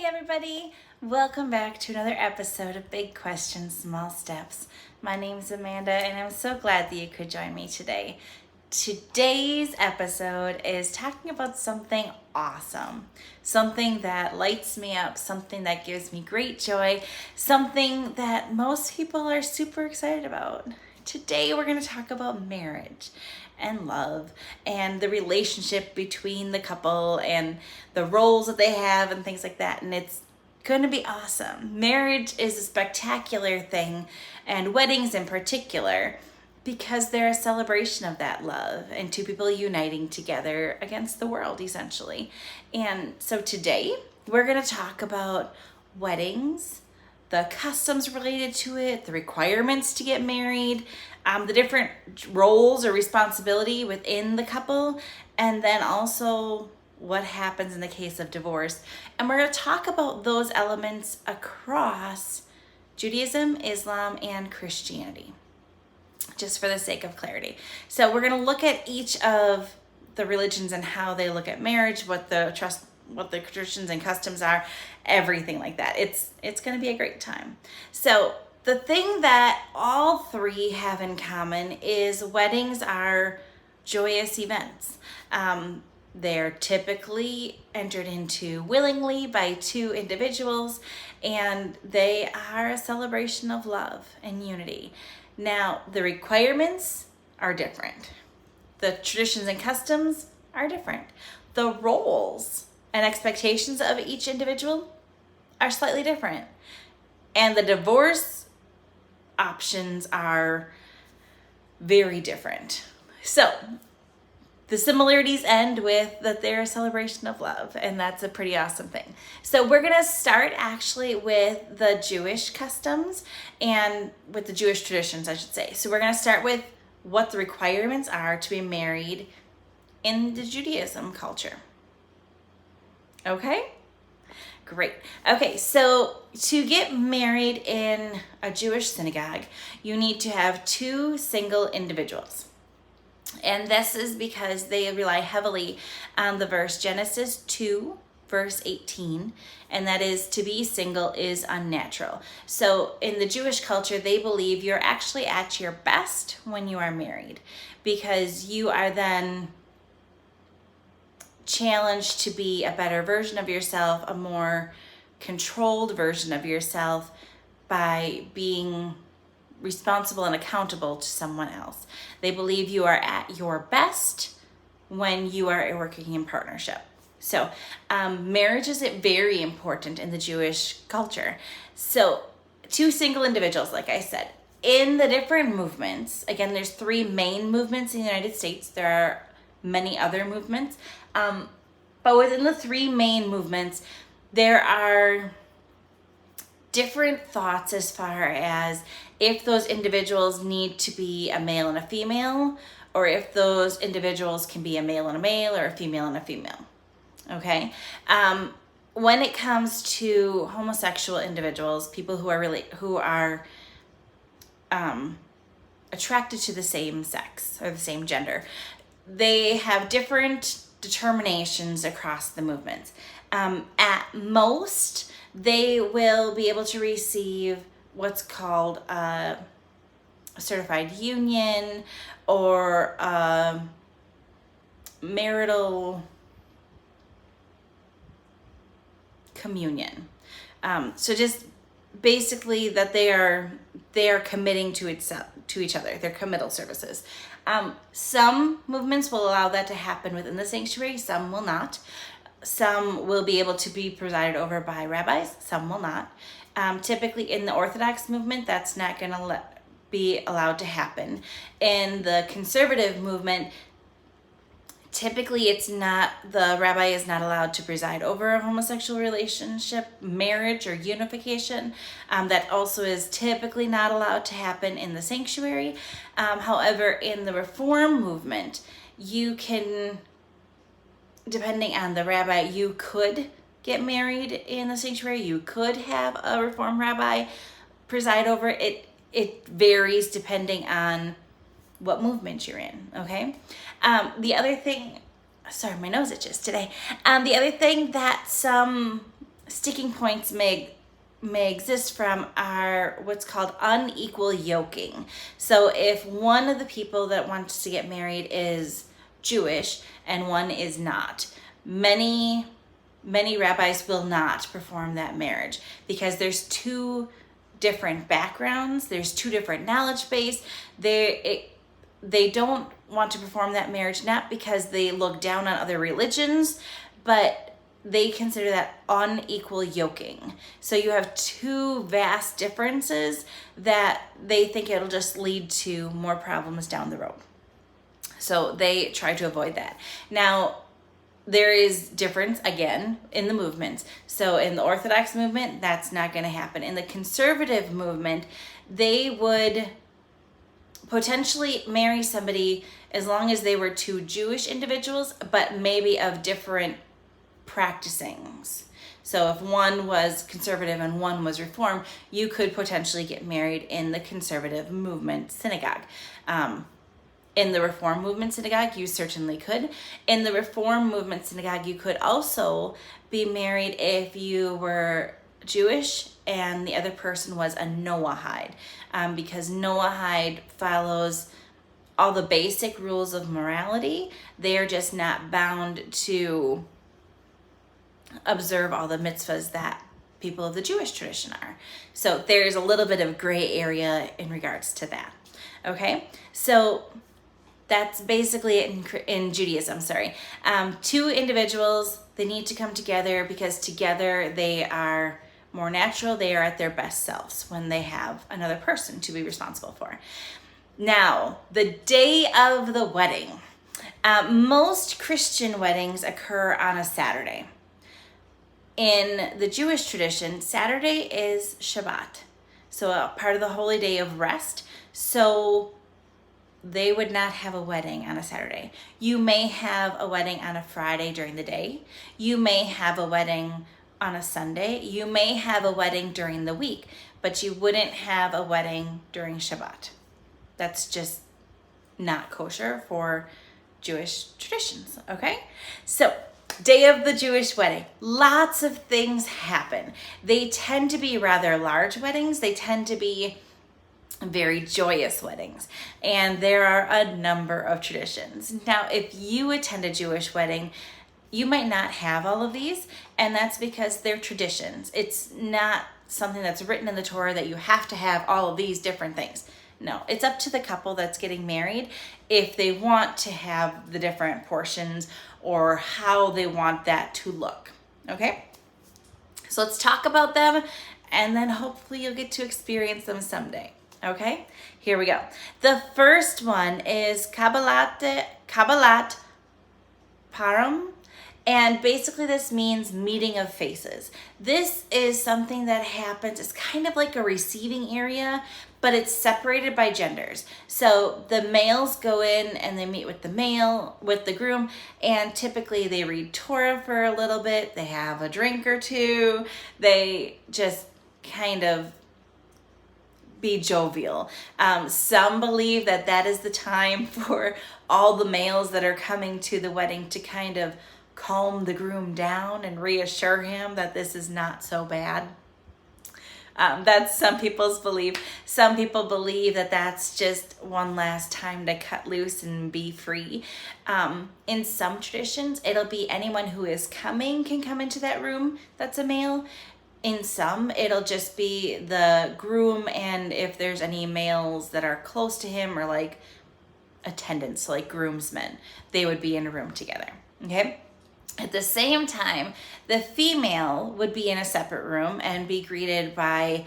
Hey everybody, welcome back to another episode of Big Questions, Small Steps. My name is Amanda and I'm so glad that you could join me today. Today's episode is talking about something awesome, something that lights me up, something that gives me great joy, something that most people are super excited about. Today we're going to talk about marriage and love and the relationship between the couple and the roles that they have and things like that. And it's going to be awesome. Marriage is a spectacular thing, and weddings in particular, because they're a celebration of that love and two people uniting together against the world, essentially. And so today we're going to talk about weddings, the customs related to it, the requirements to get married, the different roles or responsibility within the couple, and then also what happens in the case of divorce. And we're going to talk about those elements across Judaism, Islam, and Christianity, just for the sake of clarity. So we're going to look at each of the religions and how they look at marriage, what the traditions and customs are, everything like that. It's going to be a great time. So the thing that all three have in common is weddings are joyous events. They're typically entered into willingly by two individuals, and they are a celebration of love and unity. Now, the requirements are different. The traditions and customs are different. The roles and expectations of each individual are slightly different. And the divorce options are very different. So the similarities end with that they're a celebration of love, and that's a pretty awesome thing. So we're going to start actually with the Jewish customs and with the Jewish traditions, I should say. So we're going to start with what the requirements are to be married in the Judaism culture. Okay? Great. Okay, so to get married in a Jewish synagogue, you need to have two single individuals. And this is because they rely heavily on the verse Genesis 2, verse 18, and that is to be single is unnatural. So in the Jewish culture, they believe you're actually at your best when you are married, because you are then challenged to be a better version of yourself, a more controlled version of yourself, by being responsible and accountable to someone else. They believe you are at your best when you are working in partnership. So marriage is very important in the Jewish culture. So two single individuals, like I said, in the different movements, again, there's three main movements in the United States. There are many other movements. But within the three main movements, there are different thoughts as far as if those individuals need to be a male and a female, or if those individuals can be a male and a male or a female and a female. Okay? When it comes to homosexual individuals, people who are attracted to the same sex or the same gender, they have different determinations across the movements. At most, they will be able to receive what's called a certified union or a marital communion. So just basically that they are committing to each other. They're committal services. Some movements will allow that to happen within the sanctuary. Some will not. Some will be able to be presided over by rabbis. Some will not. Typically in the Orthodox movement, that's not going to be allowed to happen. In the conservative movement, typically the rabbi is not allowed to preside over a homosexual relationship, marriage, or unification. That also is typically not allowed to happen in the sanctuary. However, in the Reform movement, you can, depending on the rabbi, you could get married in the sanctuary. You could have a Reform rabbi preside over it. It varies depending on what movement you're in, okay? The other thing, sorry, my nose itches today. The other thing that some sticking points may exist from are what's called unequal yoking. So if one of the people that wants to get married is Jewish and one is not, many rabbis will not perform that marriage because there's two different backgrounds, there's two different knowledge base. They don't want to perform that marriage not because they look down on other religions, but they consider that unequal yoking. So you have two vast differences that they think it'll just lead to more problems down the road. So they try to avoid that. Now, there is difference again in the movements. So in the Orthodox movement, that's not going to happen. In the conservative movement, they would potentially marry somebody as long as they were two Jewish individuals, but maybe of different practicings. So if one was conservative and one was reform, you could potentially get married in the conservative movement synagogue. In the reform movement synagogue, you certainly could. In the reform movement synagogue, you could also be married if you were Jewish and the other person was a Noahide, because Noahide follows all the basic rules of morality. They are just not bound to observe all the mitzvahs that people of the Jewish tradition are. So there's a little bit of gray area in regards to that. Okay, so that's basically it in Judaism, two individuals, they need to come together because together they are more natural, they are at their best selves when they have another person to be responsible for. Now, the day of the wedding. Most Christian weddings occur on a Saturday. In the Jewish tradition, Saturday is Shabbat, so a part of the holy day of rest. So they would not have a wedding on a Saturday. You may have a wedding on a Friday during the day. You may have a wedding on a Sunday. You may have a wedding during the week, but you wouldn't have a wedding during Shabbat. That's just not kosher for Jewish traditions, okay? So, day of the Jewish wedding, lots of things happen. They tend to be rather large weddings. They tend to be very joyous weddings. And there are a number of traditions. Now, if you attend a Jewish wedding, you might not have all of these, and that's because they're traditions. It's not something that's written in the Torah that you have to have all of these different things. No, it's up to the couple that's getting married if they want to have the different portions or how they want that to look. Okay? So let's talk about them, and then hopefully you'll get to experience them someday. Okay? Here we go. The first one is Kabbalat Param. And basically this means meeting of faces. This is something that happens, it's kind of like a receiving area, but it's separated by genders. So the males go in and they meet with the groom, and typically they read Torah for a little bit, they have a drink or two, they just kind of be jovial. Some believe that that is the time for all the males that are coming to the wedding to kind of calm the groom down and reassure him that this is not so bad. That's some people's belief. Some people believe that that's just one last time to cut loose and be free. In some traditions, it'll be anyone who is coming can come into that room that's a male. In some, it'll just be the groom, and if there's any males that are close to him or like attendants, like groomsmen, they would be in a room together. Okay? At the same time, the female would be in a separate room and be greeted by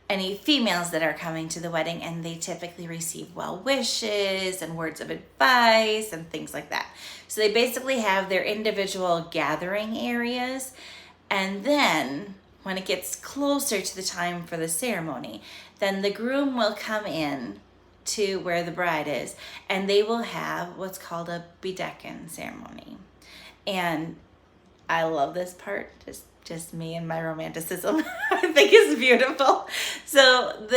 any females that are coming to the wedding, and they typically receive well wishes and words of advice and things like that. So they basically have their individual gathering areas, and then when it gets closer to the time for the ceremony, then the groom will come in to where the bride is, and they will have what's called a bedecken ceremony. And I love this part, just me and my romanticism. I think it's beautiful. So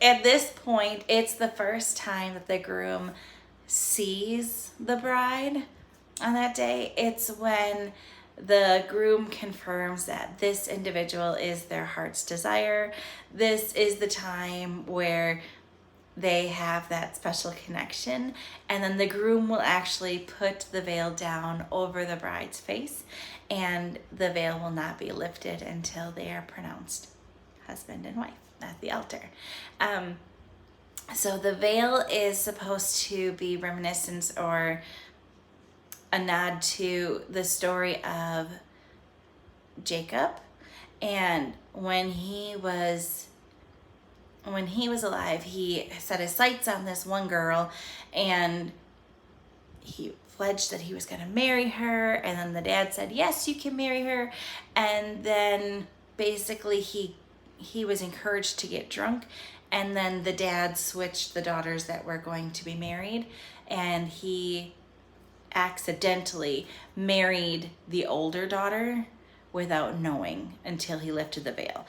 at this point, it's the first time that the groom sees the bride on that day. It's when the groom confirms that this individual is their heart's desire. This is the time where they have that special connection, and then the groom will actually put the veil down over the bride's face, and the veil will not be lifted until they are pronounced husband and wife at the altar. So the veil is supposed to be reminiscent or a nod to the story of Jacob, and when he was alive, he set his sights on this one girl, and he pledged that he was going to marry her, and then the dad said, yes, you can marry her, and then basically he was encouraged to get drunk, and then the dad switched the daughters that were going to be married, and he accidentally married the older daughter without knowing until he lifted the veil.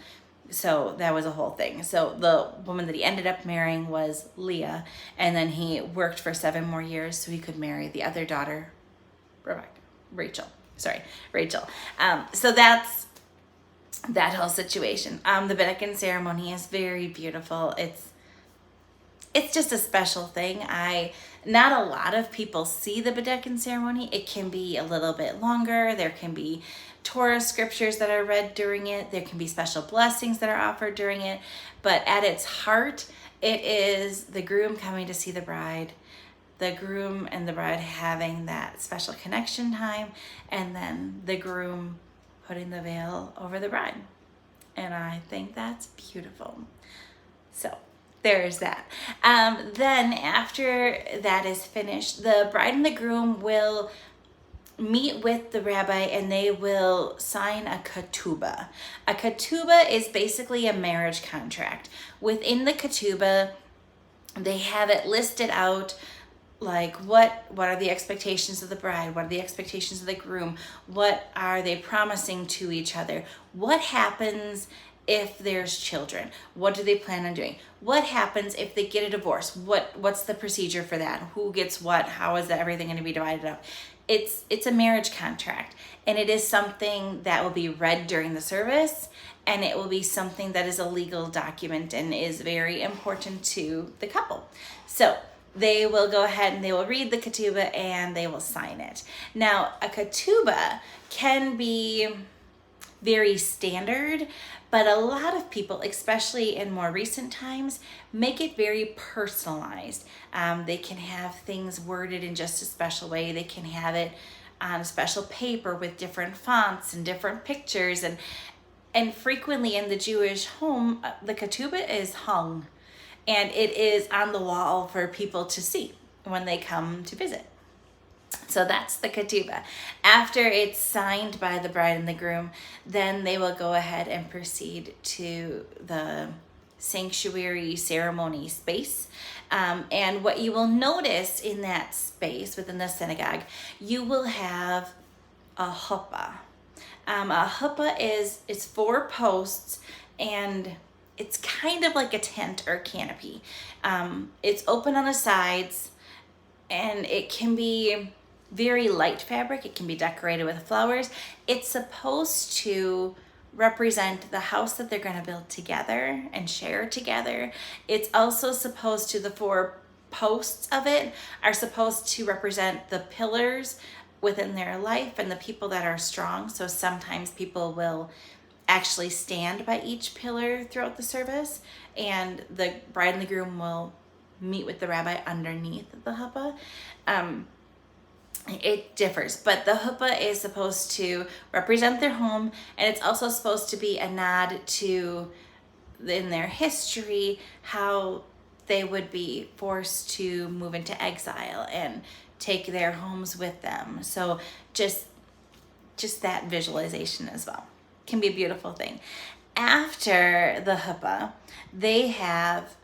So that was a whole thing. So the woman that he ended up marrying was Leah, and then he worked for 7 more years so he could marry the other daughter, Rachel. So that's that whole situation. The Bedekkin ceremony is very beautiful. It's just a special thing. Not a lot of people see the Bedekkin ceremony. It can be a little bit longer. There can be Torah scriptures that are read during it. There can be special blessings that are offered during it. But at its heart, it is the groom coming to see the bride, the groom and the bride having that special connection time, and then the groom putting the veil over the bride. And I think that's beautiful. So there's that. Then after that is finished, the bride and the groom will meet with the rabbi, and they will sign a ketubah. A ketubah is basically a marriage contract. Within the ketubah, they have it listed out, like what are the expectations of the bride? What are the expectations of the groom? What are they promising to each other? What happens if there's children? What do they plan on doing? What happens if they get a divorce? What's the procedure for that? Who gets what? How is everything going to be divided up? It's a marriage contract, and it is something that will be read during the service, and it will be something that is a legal document and is very important to the couple. So they will go ahead and they will read the ketubah and they will sign it. Now, a ketubah can be very standard, but a lot of people, especially in more recent times, make it very personalized. They can have things worded in just a special way. They can have it on a special paper with different fonts and different pictures. And frequently in the Jewish home, the ketubah is hung, and it is on the wall for people to see when they come to visit. So that's the ketubah. After it's signed by the bride and the groom, then they will go ahead and proceed to the sanctuary ceremony space. And what you will notice in that space within the synagogue, you will have a huppah. A huppah it's 4 posts, and it's kind of like a tent or canopy. It's open on the sides, and it can be very light fabric. It can be decorated with flowers. It's supposed to represent the house that they're going to build together and share together. It's also supposed to, the 4 posts of it are supposed to represent the pillars within their life and the people that are strong. So sometimes people will actually stand by each pillar throughout the service, and the bride and the groom will meet with the rabbi underneath the huppah. It differs, but the huppah is supposed to represent their home, and it's also supposed to be a nod to, in their history, how they would be forced to move into exile and take their homes with them. So just that visualization as well can be a beautiful thing. After the huppah, they have,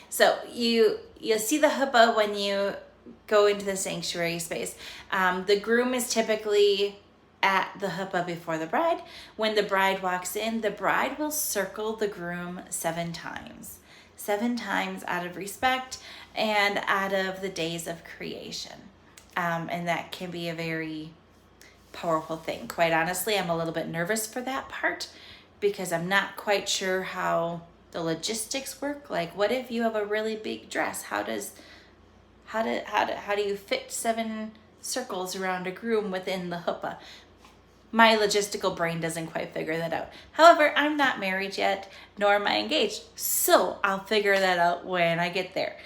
so you'll see the huppah when you go into the sanctuary space. The groom is typically at the huppah before the bride. When the bride walks in, the bride will circle the groom 7 times. 7 times out of respect and out of the days of creation. And that can be a very powerful thing. Quite honestly, I'm a little bit nervous for that part because I'm not quite sure how the logistics work. Like, what if you have a really big dress? How do you fit 7 circles around a groom within the huppah? My logistical brain doesn't quite figure that out. However, I'm not married yet, nor am I engaged, so I'll figure that out when I get there.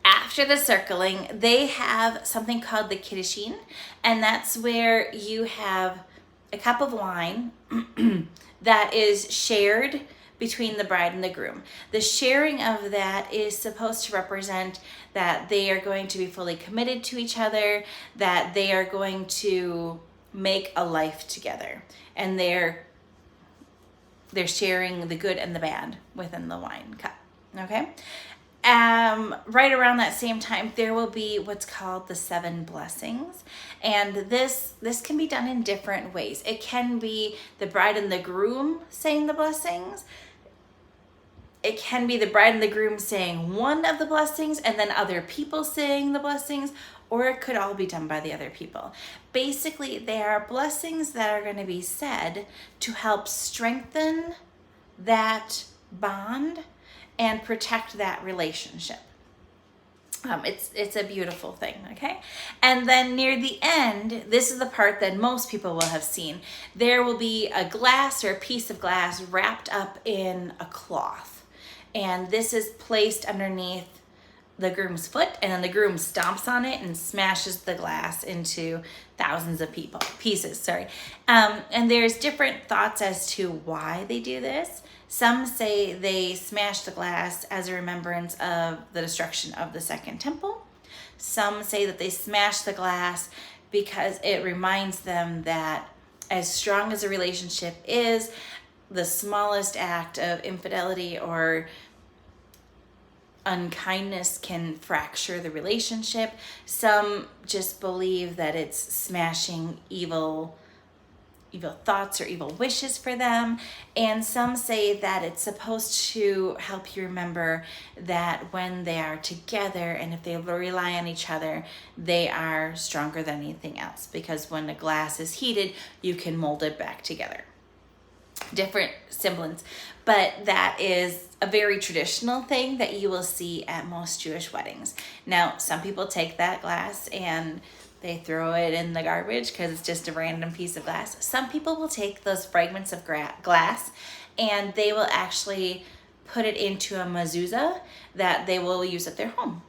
After the circling, they have something called the kiddushin, and that's where you have a cup of wine that is shared between the bride and the groom. The sharing of that is supposed to represent that they are going to be fully committed to each other, that they are going to make a life together, and they're sharing the good and the bad within the wine cup. Okay. Right around that same time, there will be what's called the 7 blessings, and this can be done in different ways. It can be the bride and the groom saying the blessings. It can be the bride and the groom saying one of the blessings and then other people saying the blessings, or it could all be done by the other people. Basically, they are blessings that are going to be said to help strengthen that bond and protect that relationship. It's a beautiful thing, okay? And then near the end, this is the part that most people will have seen. There will be a glass or a piece of glass wrapped up in a cloth. And this is placed underneath the groom's foot, and then the groom stomps on it and smashes the glass into thousands of pieces. And there's different thoughts as to why they do this. Some say they smash the glass as a remembrance of the destruction of the Second Temple. Some say that they smash the glass because it reminds them that as strong as a relationship is, the smallest act of infidelity or unkindness can fracture the relationship. Some just believe that it's smashing evil thoughts or evil wishes for them. And some say that it's supposed to help you remember that when they are together and if they rely on each other, they are stronger than anything else. Because when a glass is heated, you can mold it back together. Different semblance, but that is a very traditional thing that you will see at most Jewish weddings. Now, some people take that glass and they throw it in the garbage because it's just a random piece of glass. Some people will take those fragments of glass and they will actually put it into a mezuzah that they will use at their home.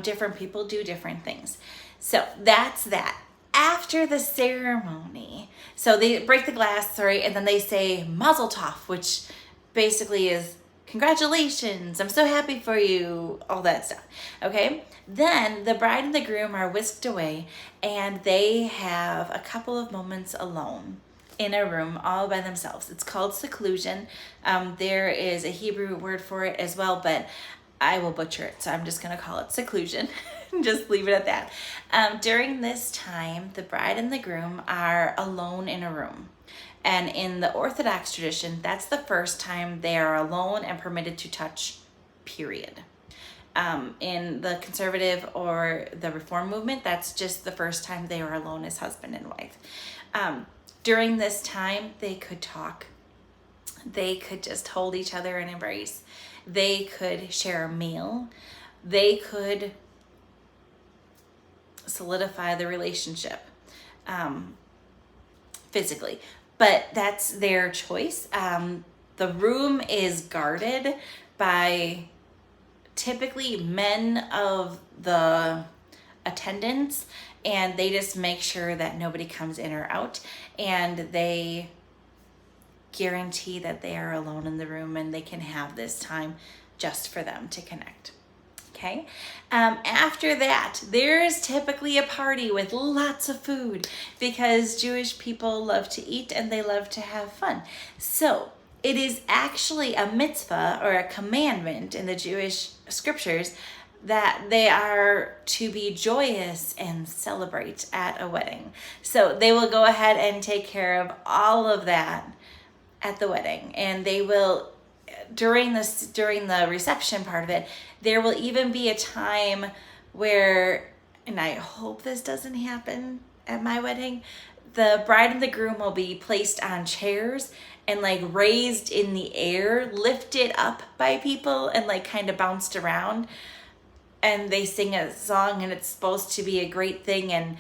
Different people do different things. So that's that. After the ceremony, so they break the glass, and then they say Mazel Tov, which basically is congratulations, I'm so happy for you, all that stuff. Okay, then the bride and the groom are whisked away and they have a couple of moments alone in a room all by themselves. It's called seclusion. There is a Hebrew word for it as well, but I will butcher it, so I'm just going to call it seclusion. Just leave it at that. During this time, the bride and the groom are alone in a room. And in the Orthodox tradition, that's the first time they are alone and permitted to touch, period. In the conservative or the Reform movement, that's just the first time they are alone as husband and wife. During this time, they could talk. They could just hold each other and embrace. They could share a meal. They could solidify the relationship physically, but that's their choice. The room is guarded by typically men of the attendants, and they just make sure that nobody comes in or out, and they guarantee that they are alone in the room and they can have this time just for them to connect. Okay. After that, there is typically a party with lots of food because Jewish people love to eat and they love to have fun. So it is actually a mitzvah or a commandment in the Jewish scriptures that they are to be joyous and celebrate at a wedding. So they will go ahead and take care of all of that at the wedding, and they will during the reception part of it, there will even be a time where, and I hope this doesn't happen, at my wedding. The bride and the groom will be placed on chairs and like raised in the air, lifted up by people and like kind of bounced around. And they sing a song and it's supposed to be a great thing and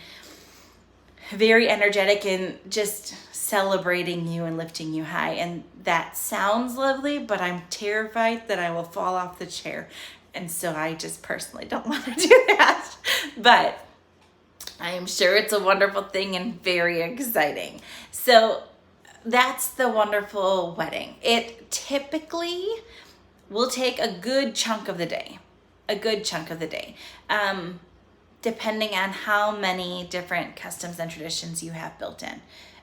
very energetic and just celebrating you and lifting you high. And that sounds lovely, but I'm terrified that I will fall off the chair. And so I just personally don't want to do that. But I am sure it's a wonderful thing and very exciting. So that's the wonderful wedding. It typically will take a good chunk of the day, depending on how many different customs and traditions you have built in.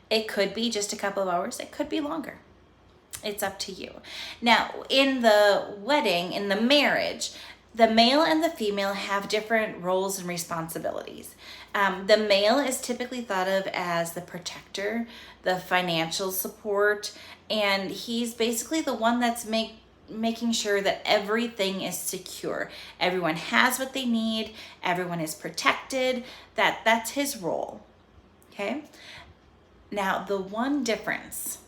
It could be just a couple of hours. It could be longer. It's up to you. Now, in the wedding, in the marriage, the male and the female have different roles and responsibilities. The male is typically thought of as the protector, the financial support, and he's basically the one that's making sure that everything is secure. Everyone has what they need. Everyone is protected. That's his role. Okay? Now, the one difference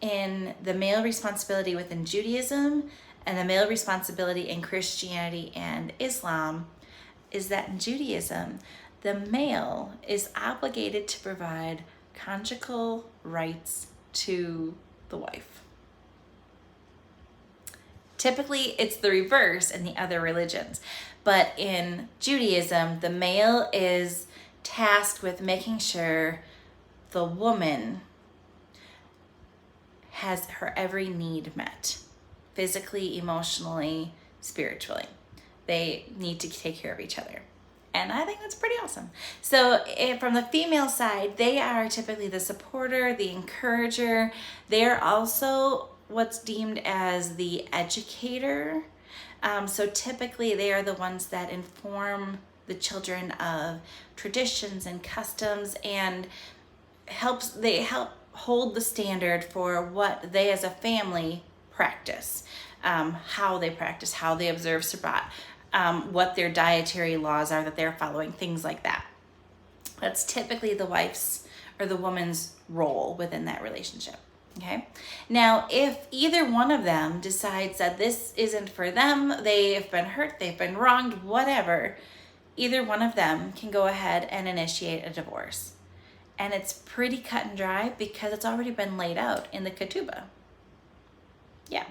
in the male responsibility within Judaism and the male responsibility in Christianity and Islam is that in Judaism, the male is obligated to provide conjugal rights to the wife. Typically, it's the reverse in the other religions. But in Judaism, the male is tasked with making sure the woman has her every need met, physically, emotionally, spiritually. They need to take care of each other. And I think that's pretty awesome. So from the female side, they are typically the supporter, the encourager. They're also what's deemed as the educator. So typically they are the ones that inform the children of traditions and customs and help hold the standard for what they as a family practice, how they observe Shabbat, what their dietary laws are that they're following, things like that. That's typically the wife's or the woman's role within that relationship. Okay. Now, if either one of them decides that this isn't for them, they've been hurt, they've been wronged, whatever, either one of them can go ahead and initiate a divorce. And it's pretty cut and dry because it's already been laid out in the ketubah. Yeah.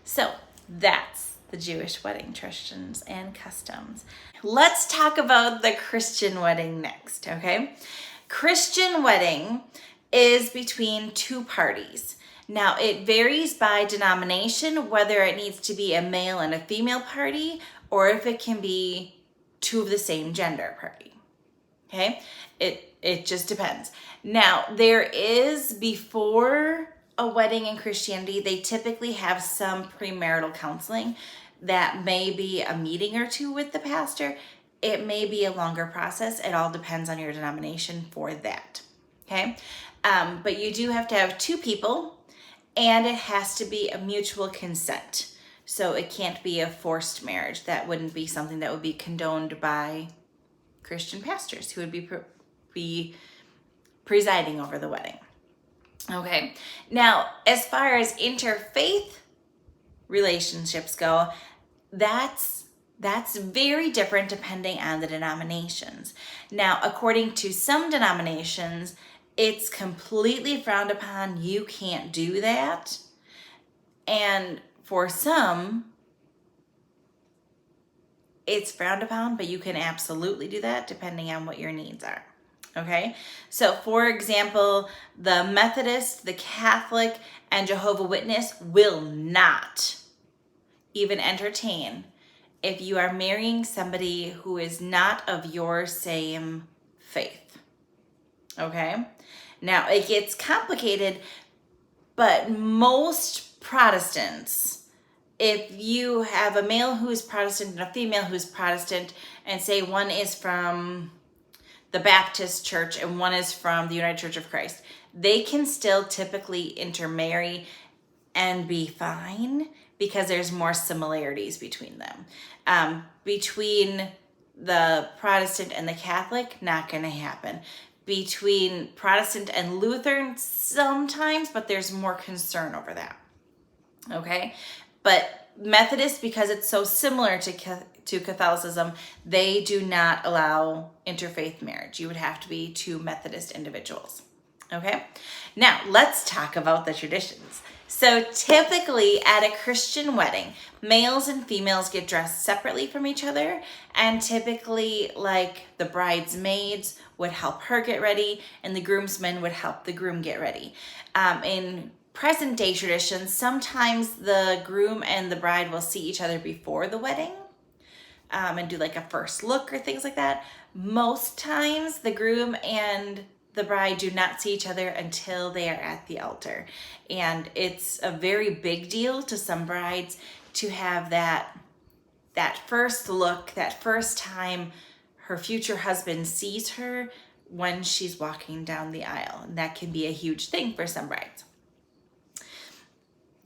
So that's the Jewish wedding traditions and customs. Let's talk about the Christian wedding next, okay? Christian wedding is between two parties. Now, it varies by denomination whether it needs to be a male and a female party or if it can be two of the same gender party. Okay? It just depends. Now, there is, before a wedding in Christianity, they typically have some premarital counseling that may be a meeting or two with the pastor. It may be a longer process. It all depends on your denomination for that. Okay? But you do have to have two people, and it has to be a mutual consent. So it can't be a forced marriage. That wouldn't be something that would be condoned by Christian pastors who would be presiding over the wedding. Okay. Now, as far as interfaith relationships go, that's very different depending on the denominations. Now, according to some denominations, it's completely frowned upon. You can't do that. And for some, it's frowned upon, but you can absolutely do that depending on what your needs are. Okay? So, for example, the Methodist, the Catholic, and Jehovah's Witness will not even entertain if you are marrying somebody who is not of your same faith. Okay? Now, it gets complicated, but most Protestants, if you have a male who's Protestant and a female who's Protestant, and say one is from the Baptist Church and one is from the United Church of Christ, they can still typically intermarry and be fine because there's more similarities between them. Between the Protestant and the Catholic, not going to happen. between Protestant and Lutheran sometimes, but there's more concern over that. Okay? But Methodist, because it's so similar to Catholicism, they do not allow interfaith marriage. You would have to be two Methodist individuals. Okay? Now, let's talk about the traditions. So typically at a Christian wedding, males and females get dressed separately from each other, and typically like the bridesmaids would help her get ready and the groomsmen would help the groom get ready. In present day traditions, sometimes the groom and the bride will see each other before the wedding and do like a first look or things like that. Most times the groom and the bride do not see each other until they are at the altar. And it's a very big deal to some brides to have that first look, that first time her future husband sees her when she's walking down the aisle. And that can be a huge thing for some brides.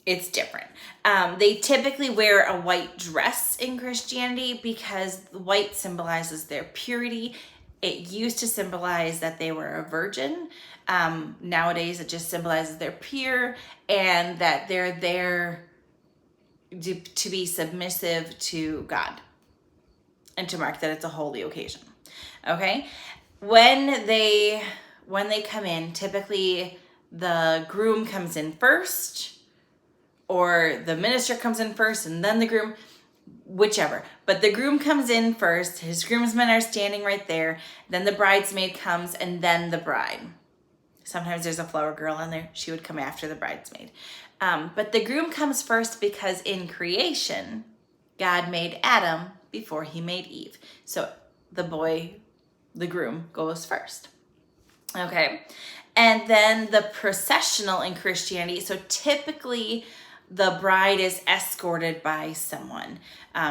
It's different. They typically wear a white dress in Christianity because white symbolizes their purity. It used to symbolize that they were a virgin. Nowadays, it just symbolizes they're pure and that they're there to be submissive to God and to mark that it's a holy occasion. Okay? When they come in, typically the groom comes in first, or the minister comes in first and then the groom, whichever. But the groom comes in first, his groomsmen are standing right there, then the bridesmaid comes, and then the bride. Sometimes there's a flower girl in there, she would come after the bridesmaid. But the groom comes first because in creation, God made Adam before he made Eve. So the groom goes first. Okay. And then the processional in Christianity, so typically the bride is escorted by someone.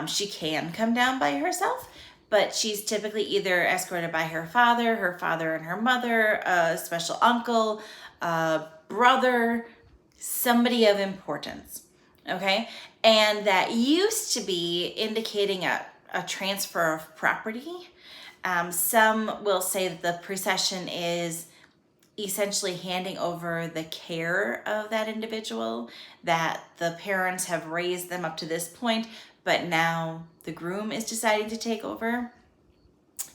She can come down by herself, but she's typically either escorted by her father and her mother, a special uncle, a brother, somebody of importance. Okay? And that used to be indicating a transfer of property. Some will say that the procession is essentially handing over the care of that individual, that the parents have raised them up to this point, but now the groom is deciding to take over.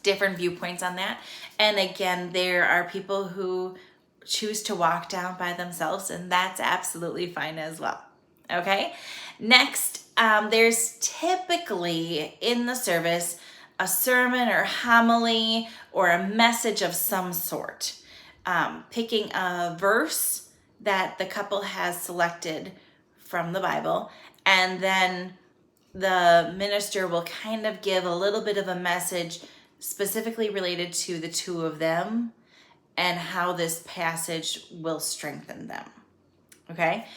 Different viewpoints on that. And again, there are people who choose to walk down by themselves, and that's absolutely fine as well. Okay? Next, there's typically in the service a sermon or homily or a message of some sort. Picking a verse that the couple has selected from the Bible, and then the minister will kind of give a little bit of a message specifically related to the two of them and how this passage will strengthen them. Okay?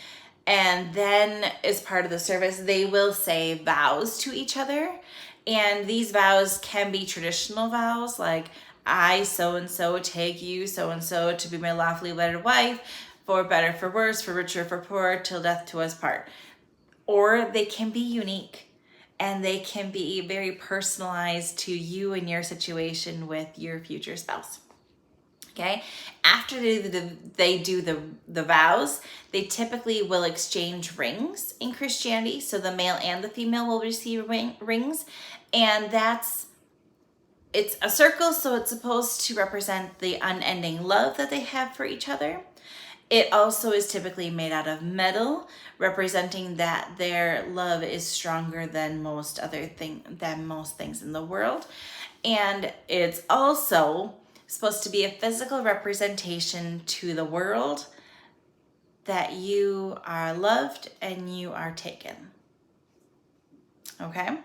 And then as part of the service, they will say vows to each other. And these vows can be traditional vows like, I so-and-so take you so-and-so to be my lawfully wedded wife, for better, for worse, for richer, for poorer, till death to us part. Or they can be unique and they can be very personalized to you and your situation with your future spouse. Okay? After they do the vows, they typically will exchange rings in Christianity. So the male and the female will receive rings. And it's a circle, so it's supposed to represent the unending love that they have for each other. It also is typically made out of metal, representing that their love is stronger than most things in the world. And it's also supposed to be a physical representation to the world that you are loved and you are taken. Okay?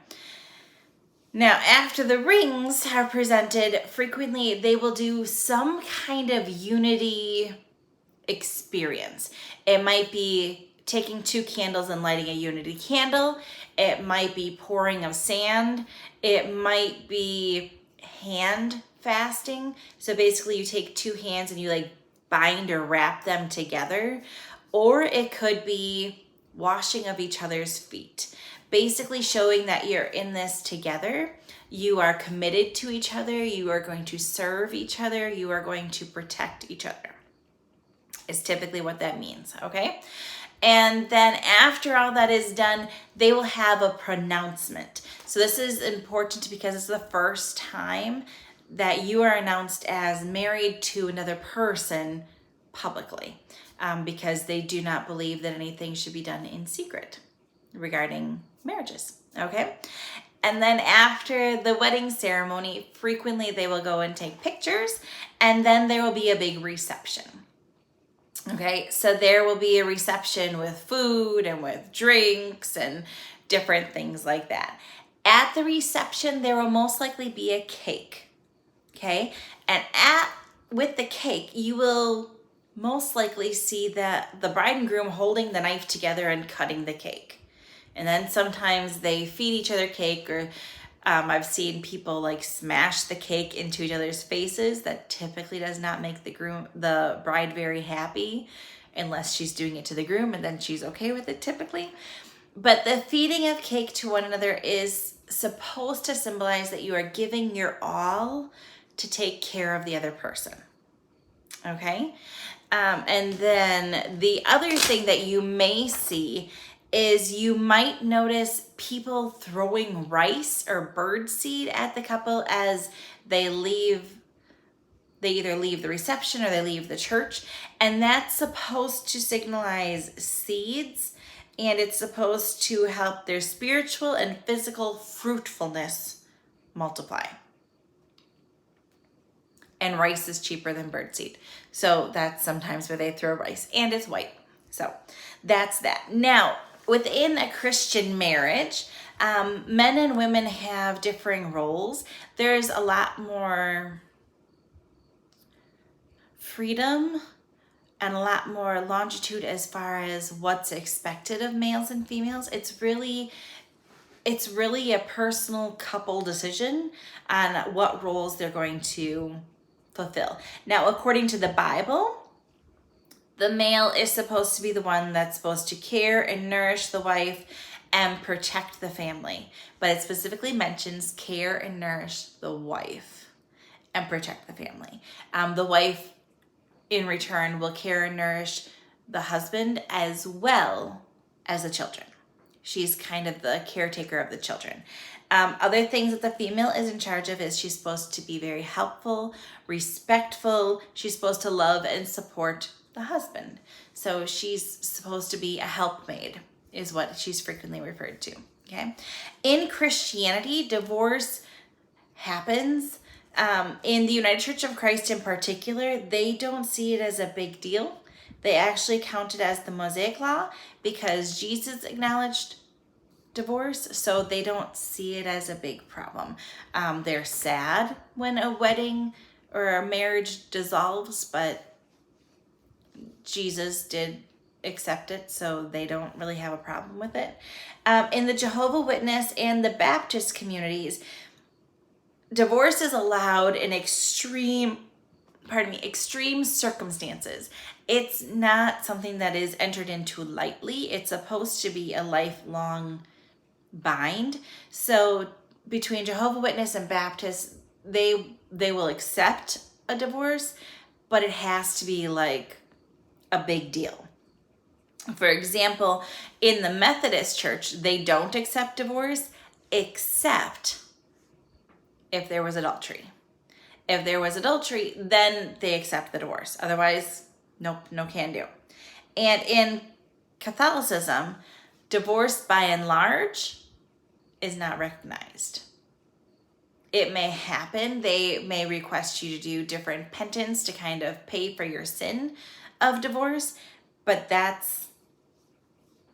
Now, after the rings are presented, frequently they will do some kind of unity experience. It might be taking 2 candles and lighting a unity candle. It might be pouring of sand. It might be hand fasting. So basically you take 2 hands and you like bind or wrap them together. Or it could be washing of each other's feet, basically showing that you're in this together. You are committed to each other. You are going to serve each other. You are going to protect each other, is typically what that means, okay? And then after all that is done, they will have a pronouncement. So this is important because it's the first time that you are announced as married to another person publicly, because they do not believe that anything should be done in secret regarding marriages, okay? And then after the wedding ceremony, frequently they will go and take pictures, and then there will be a big reception. Okay, so there will be a reception with food and with drinks and different things like that. At the reception, there will most likely be a cake. Okay, and with the cake, you will most likely see that the bride and groom holding the knife together and cutting the cake. And then sometimes they feed each other cake, or I've seen people like smash the cake into each other's faces. That typically does not make the bride very happy, unless she's doing it to the groom, and then she's okay with it typically. But the feeding of cake to one another is supposed to symbolize that you are giving your all to take care of the other person. Okay? And then the other thing that you may see is you might notice people throwing rice or birdseed at the couple as they leave. They either leave the reception or they leave the church. And that's supposed to signalize seeds, and it's supposed to help their spiritual and physical fruitfulness multiply. And rice is cheaper than birdseed. So that's sometimes where they throw rice, and it's white. So that's that. Now, within a Christian marriage, men and women have differing roles. There's a lot more freedom and a lot more longitude as far as what's expected of males and females. It's really a personal couple decision on what roles they're going to fulfill. Now, according to the Bible, the male is supposed to be the one that's supposed to care and nourish the wife and protect the family. But it specifically mentions care and nourish the wife and protect the family. The wife, in return, will care and nourish the husband as well as the children. She's kind of the caretaker of the children. Other things that the female is in charge of is she's supposed to be very helpful, respectful. She's supposed to love and support the husband. So she's supposed to be a helpmate, is what she's frequently referred to. Okay. In Christianity, divorce happens. In the United Church of Christ in particular, they don't see it as a big deal. They actually count it as the Mosaic Law because Jesus acknowledged divorce, so they don't see it as a big problem. They're sad when a wedding or a marriage dissolves, but Jesus did accept it, so they don't really have a problem with it. In the Jehovah's Witness and the Baptist communities, divorce is allowed in extreme circumstances. It's not something that is entered into lightly. It's supposed to be a lifelong bind. So between Jehovah's Witness and Baptist, they will accept a divorce, but it has to be like a big deal. For example, in the Methodist Church, they don't accept divorce except if there was adultery. If there was adultery, then they accept the divorce. Otherwise, nope, no can do. And in Catholicism, divorce by and large is not recognized. It may happen. They may request you to do different penance to kind of pay for your sin of divorce, but that's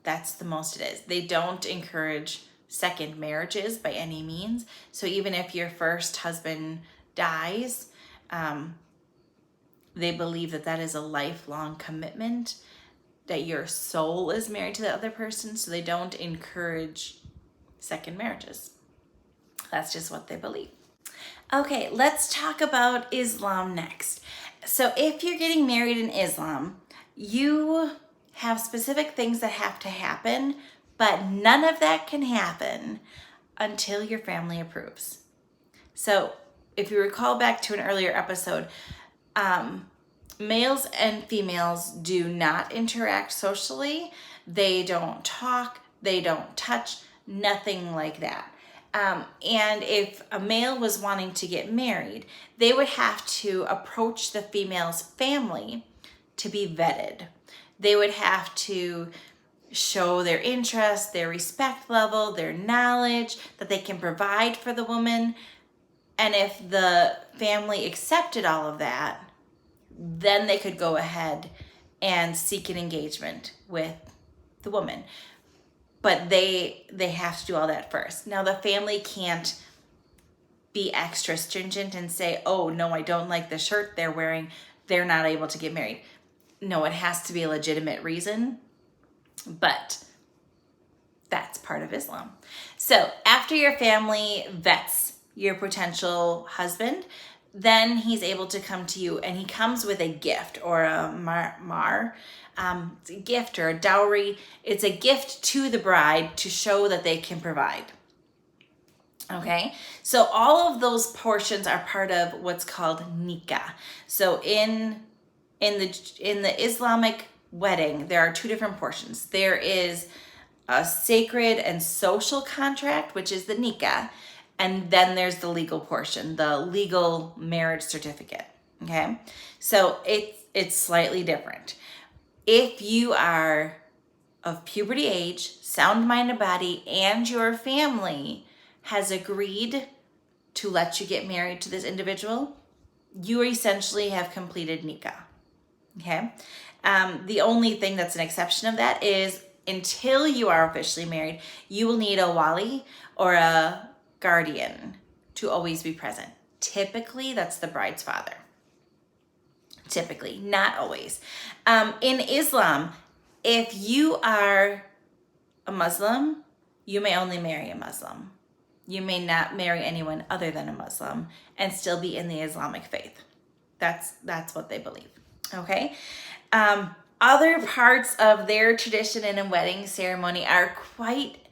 the most it is. They don't encourage second marriages by any means. So even if your first husband dies, they believe that is a lifelong commitment, that your soul is married to the other person, so they don't encourage second marriages. That's just what they believe. Okay, let's talk about Islam next. So if you're getting married in Islam, you have specific things that have to happen, but none of that can happen until your family approves. So if you recall back to an earlier episode, males and females do not interact socially. They don't talk, they don't touch, nothing like that. And if a male was wanting to get married, they would have to approach the female's family to be vetted. They would have to show their interest, their respect level, their knowledge that they can provide for the woman. And if the family accepted all of that, then they could go ahead and seek an engagement with the woman. But they have to do all that first. Now, the family can't be extra stringent and say, oh, no, I don't like the shirt they're wearing, they're not able to get married. No, it has to be a legitimate reason, but that's part of Islam. So after your family vets your potential husband, then he's able to come to you, and he comes with a gift or a it's a gift or a dowry. It's a gift to the bride to show that they can provide. Okay, so all of those portions are part of what's called nikah. So in the Islamic wedding, there are two different portions. There is a sacred and social contract, which is the nikah, and then there's the legal portion, the legal marriage certificate. Okay, so it's slightly different. If you are of puberty age, sound mind and body, and your family has agreed to let you get married to this individual, you essentially have completed nikah. Okay. The only thing that's an exception of that is until you are officially married, you will need a wali or a guardian to always be present. Typically, that's the bride's father. Typically, not always. In Islam, if you are a Muslim, you may only marry a Muslim. You may not marry anyone other than a Muslim and still be in the Islamic faith. That's what they believe. Okay. Other parts of their tradition in a wedding ceremony are quite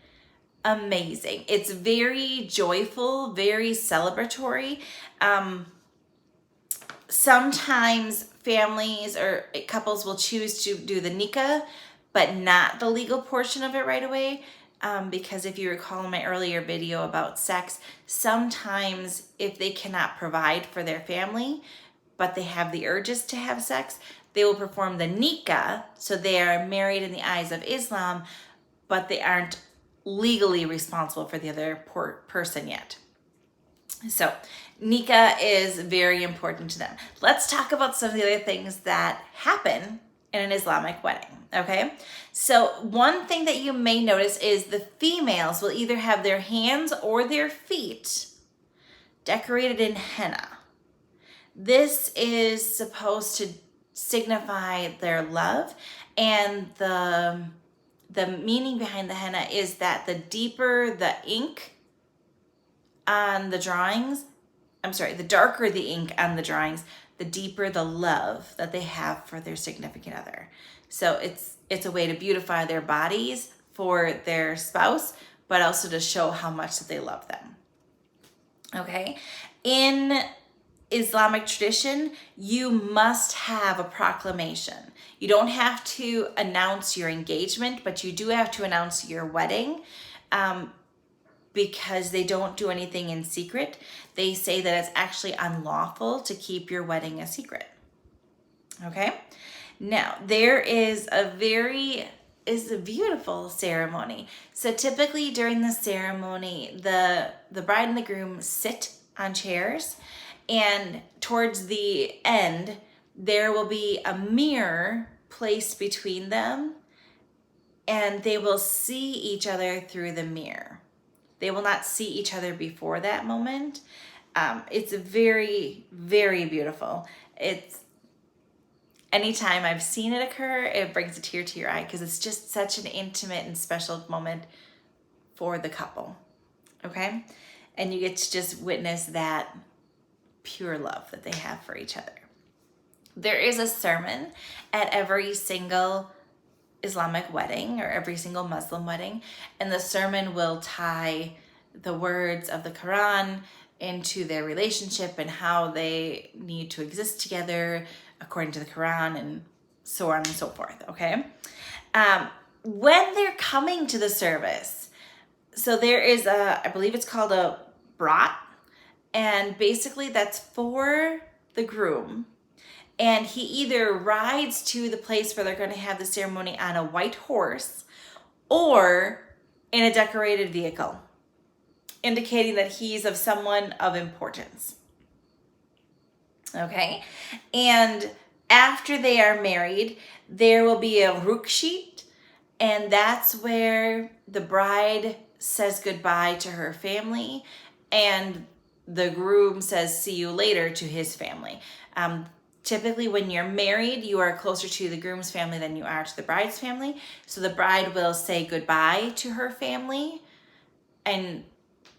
amazing. It's very joyful, very celebratory. Sometimes families or couples will choose to do the nikah, but not the legal portion of it right away. Because if you recall in my earlier video about sex, sometimes if they cannot provide for their family, but they have the urges to have sex, they will perform the nikah, so they are married in the eyes of Islam, but they aren't legally responsible for the other person yet. So nikah is very important to them. Let's talk about some of the other things that happen in an Islamic wedding, okay? So one thing that you may notice is the females will either have their hands or their feet decorated in henna. This is supposed to signify their love, and the meaning behind the henna is that the deeper the ink on the drawings, the darker the ink on the drawings, the deeper the love that they have for their significant other. So it's a way to beautify their bodies for their spouse, but also to show how much that they love them. Okay? In Islamic tradition, you must have a proclamation. You don't have to announce your engagement, but you do have to announce your wedding, because they don't do anything in secret. They say that it's actually unlawful to keep your wedding a secret. Okay? Now, there is a beautiful ceremony. So typically during the ceremony, the bride and the groom sit on chairs, and towards the end, there will be a mirror placed between them, and they will see each other through the mirror. They will not see each other before that moment. It's very, very beautiful. Anytime I've seen it occur, it brings a tear to your eye because it's just such an intimate and special moment for the couple. Okay? And you get to just witness that pure love that they have for each other. There is a sermon at every single Islamic wedding or every single Muslim wedding, and the sermon will tie the words of the Quran into their relationship and how they need to exist together according to the Quran and so on and so forth, okay? When they're coming to the service, so there is I believe it's called a brat, and basically that's for the groom, and he either rides to the place where they're going to have the ceremony on a white horse or in a decorated vehicle, indicating that he's of someone of importance. Okay? And after they are married, there will be a ruksheet, and that's where the bride says goodbye to her family and the groom says see you later to his family. Typically when you're married, you are closer to the groom's family than you are to the bride's family. So the bride will say goodbye to her family and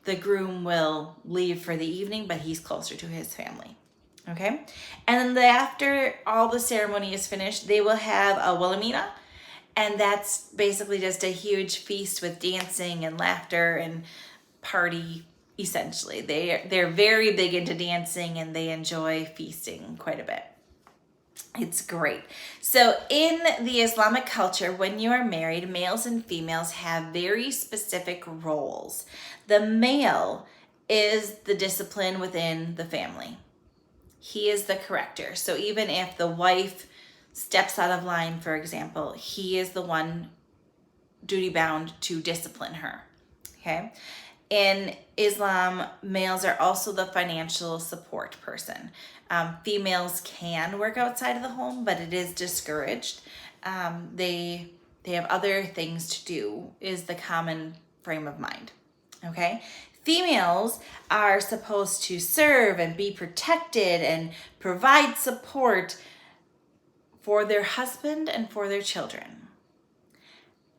the groom will leave for the evening, but he's closer to his family. Okay? And then after all the ceremony is finished, they will have a walimina, and that's basically just a huge feast with dancing and laughter and party, essentially. They're very big into dancing and they enjoy feasting quite a bit. It's great. So in the Islamic culture, when you are married, males and females have very specific roles. The male is the discipline within the family. He is the corrector. So even if the wife steps out of line, for example, he is the one duty bound to discipline her. Okay? In Islam, males are also the financial support person. Females can work outside of the home, but it is discouraged. They have other things to do, is the common frame of mind. Okay? Females are supposed to serve and be protected and provide support for their husband and for their children.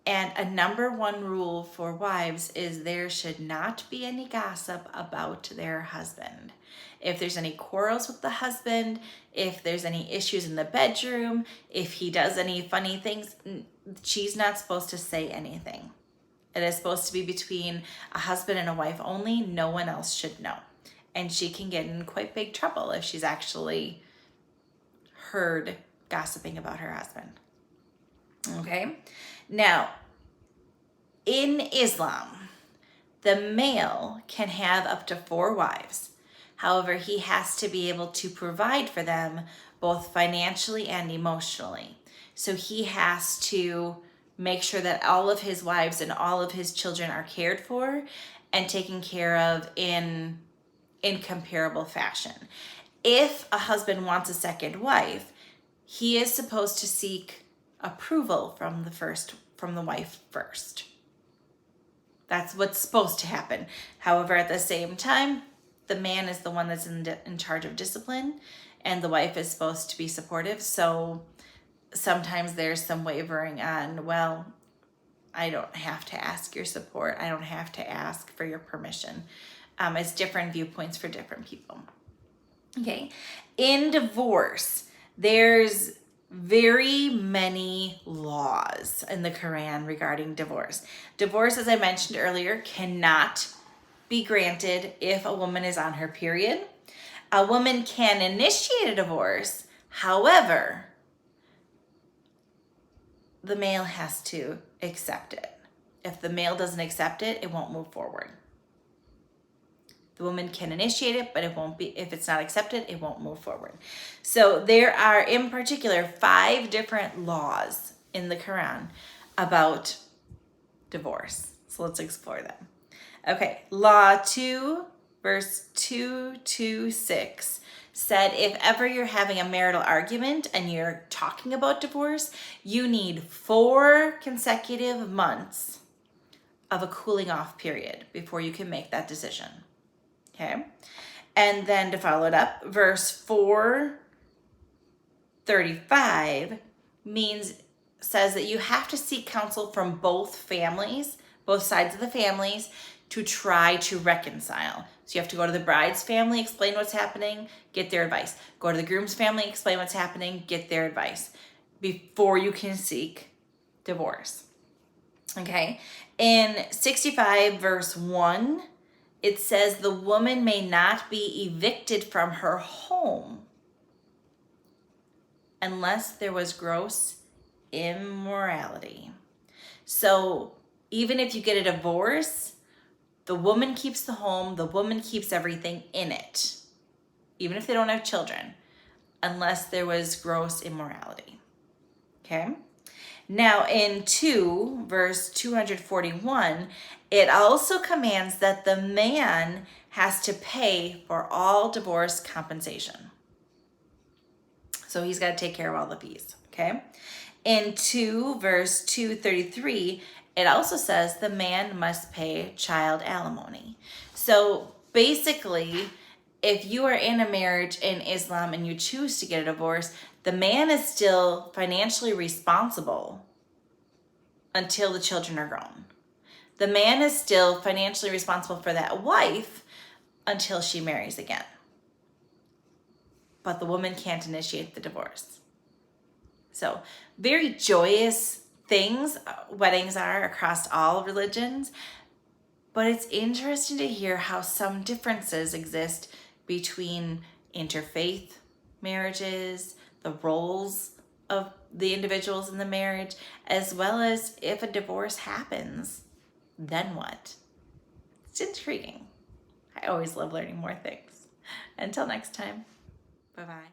And a number one rule for wives is there should not be any gossip about their husband. If there's any quarrels with the husband, if there's any issues in the bedroom, if he does any funny things, she's not supposed to say anything. It is supposed to be between a husband and a wife only. No one else should know. And she can get in quite big trouble if she's actually heard gossiping about her husband. Okay? Now, in Islam, the male can have up to 4 wives. However, he has to be able to provide for them both financially and emotionally. So he has to make sure that all of his wives and all of his children are cared for and taken care of in comparable fashion. If a husband wants a second wife, he is supposed to seek approval from the wife first. That's what's supposed to happen. However, at the same time, the man is the one that's in charge of discipline, and the wife is supposed to be supportive. So sometimes there's some wavering on, well, I don't have to ask your support. I don't have to ask for your permission. It's different viewpoints for different people. Okay. In divorce, there's very many laws in the Quran regarding divorce. Divorce, as I mentioned earlier, cannot be granted if a woman is on her period. A woman can initiate a divorce. However, the male has to accept it. If the male doesn't accept it, it won't move forward. The woman can initiate it, but if it's not accepted, it won't move forward. So there are, in particular, 5 different laws in the Quran about divorce. So let's explore them. Okay, Law 2, verse 226 said, if ever you're having a marital argument and you're talking about divorce, you need 4 consecutive months of a cooling off period before you can make that decision. Okay, and then to follow it up, verse 435 says that you have to seek counsel from both families, both sides of the families, to try to reconcile. So you have to go to the bride's family, explain what's happening, get their advice. Go to the groom's family, explain what's happening, get their advice before you can seek divorce. Okay. In 65 verse 1, it says the woman may not be evicted from her home unless there was gross immorality. So even if you get a divorce, the woman keeps the home, the woman keeps everything in it, even if they don't have children, unless there was gross immorality. Okay? Now in 2, verse 241, it also commands that the man has to pay for all divorce compensation. So he's got to take care of all the fees, okay? In 2, verse 233, it also says the man must pay child alimony. So basically, if you are in a marriage in Islam and you choose to get a divorce, the man is still financially responsible until the children are grown. The man is still financially responsible for that wife until she marries again. But the woman can't initiate the divorce. So, very joyous things weddings are across all religions, but it's interesting to hear how some differences exist between interfaith marriages, the roles of the individuals in the marriage, as well as if a divorce happens, then what? It's intriguing. I always love learning more things. Until next time, bye-bye.